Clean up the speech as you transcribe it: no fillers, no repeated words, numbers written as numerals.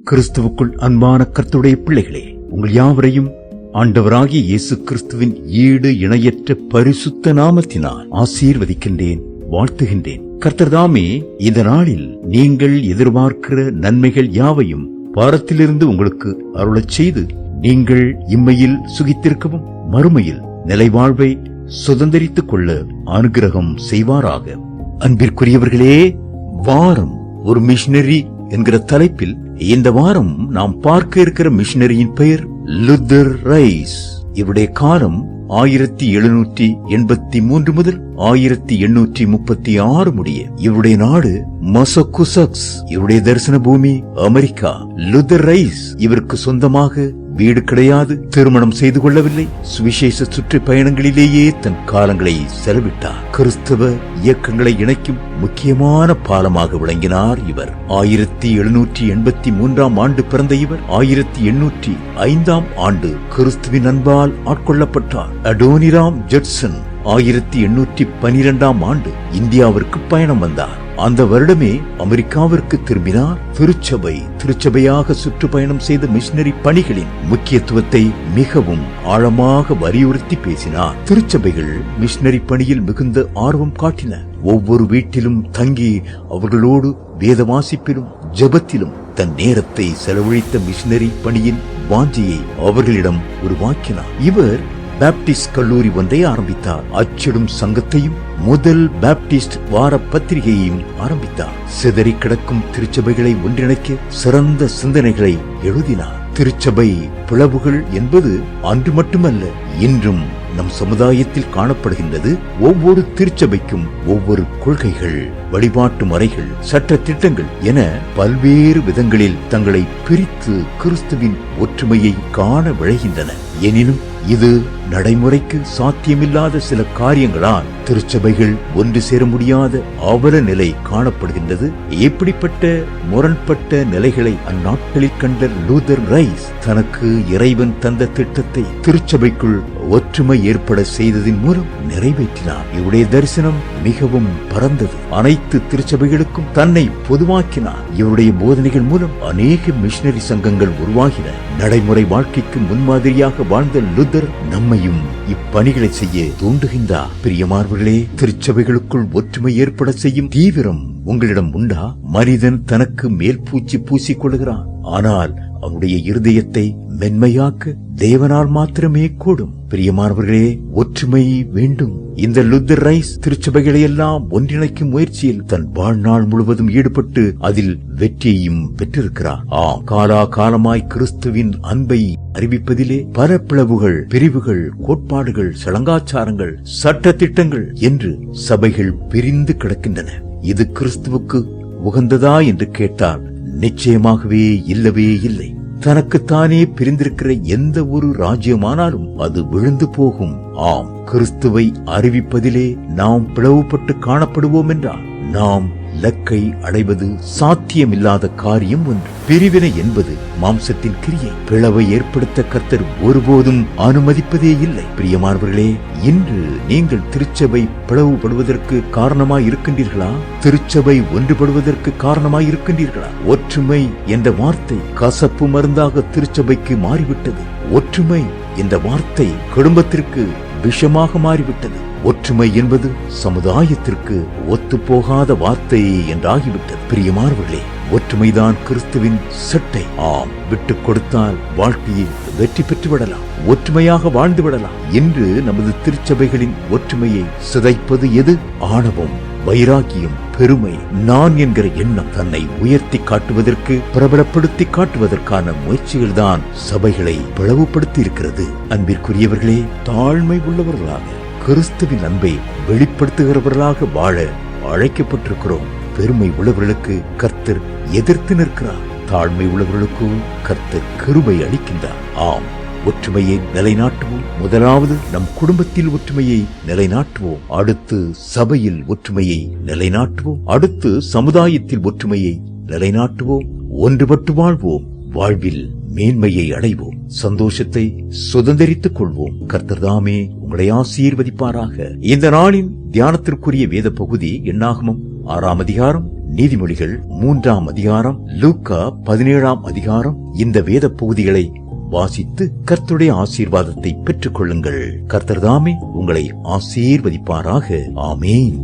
கிறிஸ்துவுக்குள் அன்பான கர்த்தருடைய பிள்ளைகளே, உங்கள் யாவரையும் ஆண்டவராகிய இயேசு கிறிஸ்துவின் ஈடு இணையற்ற பரிசுத்த நாமத்தினால் ஆசீர்வதிக்கின்றேன், வாழ்த்துகின்றேன். கர்த்தர் தாமே இந்த நாளில் நீங்கள் எதிர்பார்க்கிற நன்மைகள் யாவையும் பாரத்திலிருந்து உங்களுக்கு அருளச் செய்து நீங்கள் இம்மையில் சுகித்திருக்கவும் மறுமையில் நிலைவாழ்வை சுதந்திரித்துக் கொள்ள அனுகிரகம் செய்வாராக. அன்பிற்குரியவர்களே, வாரம் ஒரு மிஷனரி என்கிற தலைப்பில் இந்த வாரம் நாம் பார்க்க இருக்கிற மிஷனரியின் பெயர் லுத்தர் ரைஸ். இவருடைய காலம் 1783 முதல் 1836 முடிய. இவருடைய நாடு மசசூசெட்ஸ். இவருடைய தரிசன பூமி அமெரிக்கா. லுத்தர் ரைஸ் இவருக்கு சொந்தமாக வீடு கிடையாது, திருமணம் செய்து கொள்ளவில்லை. சுவிசேஷ சுற்றுப்பயணங்களிலேயே தன் காலங்களை செலவிட்டார். கிறிஸ்தவ இயக்கங்களை இணைக்கும் முக்கியமான பாலமாக விளங்கினார் இவர். 1783 ஆண்டு பிறந்த இவர் 1805 ஆண்டு கிறிஸ்துவின் அன்பால் ஆட்கொள்ளப்பட்டார். அடோனிராம் ஜட்சன் 1812 ஆண்டு இந்தியாவிற்கு பயணம் வந்தார். அந்த வருடமே அமெரிக்காவிற்கு திரும்பினார். திருச்சபையாக சுற்றுப்பயணம் செய்த மிஷனரி பணிகளின் முக்கியத்துவத்தை மிகவும் ஆழமாக வலியுறுத்தி பேசினார். திருச்சபைகள் மிஷனரி பணியில் மிகுந்த ஆர்வம் காட்டின. ஒவ்வொரு வீட்டிலும் தங்கி அவர்களோடு வேத வாசிப்பிலும் ஜெபத்திலும் தன் நேரத்தை செலவழித்த மிஷனரி பணியின் வாஞ்சியை அவர்களிடம் உருவாக்கினார். இவர் பாப்டிஸ்ட் கல்லூரி ஒன்றை ஆரம்பித்தார். அச்சிடும் சங்கத்தையும் முதல் பாப்டிஸ்ட் வார பத்திரிகையையும் ஆரம்பித்தார். சிதறி கிடக்கும் திருச்சபைகளை ஒன்றிணைக்க சிறந்த சிந்தனைகளை எழுதினார். திருச்சபை பிளவுகள் என்பது அன்று மட்டுமல்ல, இன்றும் நம் சமுதாயத்தில் காணப்படுகின்றது. ஒவ்வொரு திருச்சபைக்கும் ஒவ்வொரு கொள்கைகள், வழிபாட்டு முறைகள், சட்ட திட்டங்கள் என பல்வேறு விதங்களில் தங்களை பிரித்து கிறிஸ்துவின் ஒற்றுமையை காண விழைகின்றன. எனினும் இது நடைமுறைக்கு சாத்தியமில்லாத சில காரியங்களால் திருச்சபைகள் ஒன்று சேர முடியாத அவல நிலை காணப்படுகின்றது. எப்படிப்பட்ட முரண்பட்ட நிலைகளை அந்நாட்களில் கண்ட லூதர் ரைஸ் தனக்கு இறைவன் தந்த திட்டத்தை திருச்சபைக்குள் ஒற்றுமை ஏற்பட செய்ததின் மூலம் நிறைவேற்றினார். இவருடைய தரிசனம் மிகவும் பரந்தது. அனைத்து திருச்சபைகளுக்கும் தன்னை பொதுவாக்கினார். இவருடைய போதனைகள் மூலம் அநேக மிஷனரி சங்கங்கள் உருவாகின. நடைமுறை வாழ்க்கைக்கு முன்மாதிரியாக வாழ்ந்த லுத்தர் நம்மையும் இப்பணிகளை செய்ய தூண்டுகின்றார். பிரியமானவர்களே, திருச்சபைகளுக்குள் ஒற்றுமை ஏற்பட செய்யும் தீவிரம் உங்களிடம் உண்டா? மனிதன் தனக்கு மேல் பூச்சி பூசிக்கொள்கிறான், ஆனால் அவனுடைய இருதயத்தை மென்மையாக்க தேவனால் மாத்திரமே கூடும். பிரியமானவர்களே, ஒற்றுமை வேண்டும். இந்த லுத்தர் ரைஸ் திருச்சபைகளை எல்லாம் ஒன்றிணைக்கும் முயற்சியில் தன் வாழ்நாள் முழுவதும் ஈடுபட்டு அதில் வெற்றியையும் பெற்றிருக்கிறார். காலா காலமாய் கிறிஸ்துவின் அன்பை அறிவிப்பதிலே பல பிளவுகள், பிரிவுகள், கோட்பாடுகள், சடங்காச்சாரங்கள், சட்ட திட்டங்கள் என்று சபைகள் பிரிந்து கிடக்கின்றன. இது கிறிஸ்துவுக்கு உகந்ததா என்று கேட்டால் நிச்சயமாகவே இல்லவே இல்லை. தனக்குத்தானே பிரிந்திருக்கிற எந்த ஒரு ராஜ்யமானாலும் அது விழுந்து போகும். ஆம், கிறிஸ்துவை அறிவிப்பதிலே நாம் பிளவுபட்டு காணப்படுவோம் என்றால் நாம் இலக்கை அடைவது சாத்தியமில்லாத காரியம் ஒன்று. பிரிவினை என்பது மாம்சத்தின் கிரியை. பிளவை ஏற்படுத்த கர்த்தர் ஒருபோதும் அனுமதிப்பதே இல்லை. பிரியமானவர்களே, இன்று நீங்கள் திருச்சபை பிளவுபடுவதற்கு காரணமாய் இருக்கின்றீர்களா? திருச்சபை ஒன்றுபடுவதற்கு காரணமாய் இருக்கின்றீர்களா? ஒற்றுமை என்ற வார்த்தை கசப்பு மருந்தாக திருச்சபைக்கு மாறிவிட்டது. ஒற்றுமை என்ற வார்த்தை குடும்பத்திற்கு விஷமாக மாறிவிட்டது. ஒற்றுமை என்பது சமுதாயத்திற்கு ஒத்துப்போகாத வார்த்தை என்றாகிவிட்டது. பிரியமானவர்களே, ஒற்றுமைதான் கிறிஸ்துவின் சட்டை. ஆம், விட்டுக் கொடுத்தால் வாழ்க்கையில் வெற்றி பெற்று விடலாம், ஒற்றுமையாக வாழ்ந்து விடலாம். என்று நமது திருச்சபைகளின் ஒற்றுமையை சிதைப்பது எது? ஆணவம், வைராக்கியம், பெருமை, நான் என்கிற எண்ணம். தன்னை உயர்த்தி காட்டுவதற்கு, பிரபலப்படுத்தி காட்டுவதற்கான முயற்சிகள் தான் சபைகளை பிளவுபடுத்தி இருக்கிறது. அன்பிற்குரியவர்களே, தாழ்மை உள்ளவர்களாக கிறிஸ்துவின் அன்பை வெளிப்படுத்துகிறவர்களாக வாழ அழைக்கப்பட்டிருக்கிறோம். பெருமை உள்ளவர்களுக்கு கர்த்தர் எதிர்த்து நிற்கிறார். தாழ்மை உள்ளவர்களுக்கு கர்த்தர் கிருபை அளிக்கின்றார். ஆம், ஒற்றுமையை நிலைநாட்டுவோம். முதலாவது நம் குடும்பத்தில் ஒற்றுமையை நிலைநாட்டுவோம். அடுத்து சபையில் ஒற்றுமையை நிலைநாட்டுவோம். அடுத்து சமுதாயத்தில் ஒற்றுமையை நிலைநாட்டுவோம். ஒன்றுபட்டு வாழ்வோம். வாழ்வில் மேன்மையை அடைவோம். சந்தோஷத்தை சுதந்திரித்துக் கொள்வோம். கர்த்தர் தாமே உங்களை ஆசீர்வதிப்பாராக. இந்த நாளின் தியானத்திற்குரிய வேத பகுதி என்னாகமம் 6 அதிகாரம் நீதிமொழிகள் 3ஆம் அதிகாரம், லூக்கா 17ஆம் அதிகாரம், இந்த வேத பகுதிகளை வாசித்து கர்த்தருடைய ஆசீர்வாதத்தை பெற்றுக் கொள்ளுங்கள். கர்த்தர் தாமே உங்களை ஆசீர்வதிப்பாராக. ஆமேன்.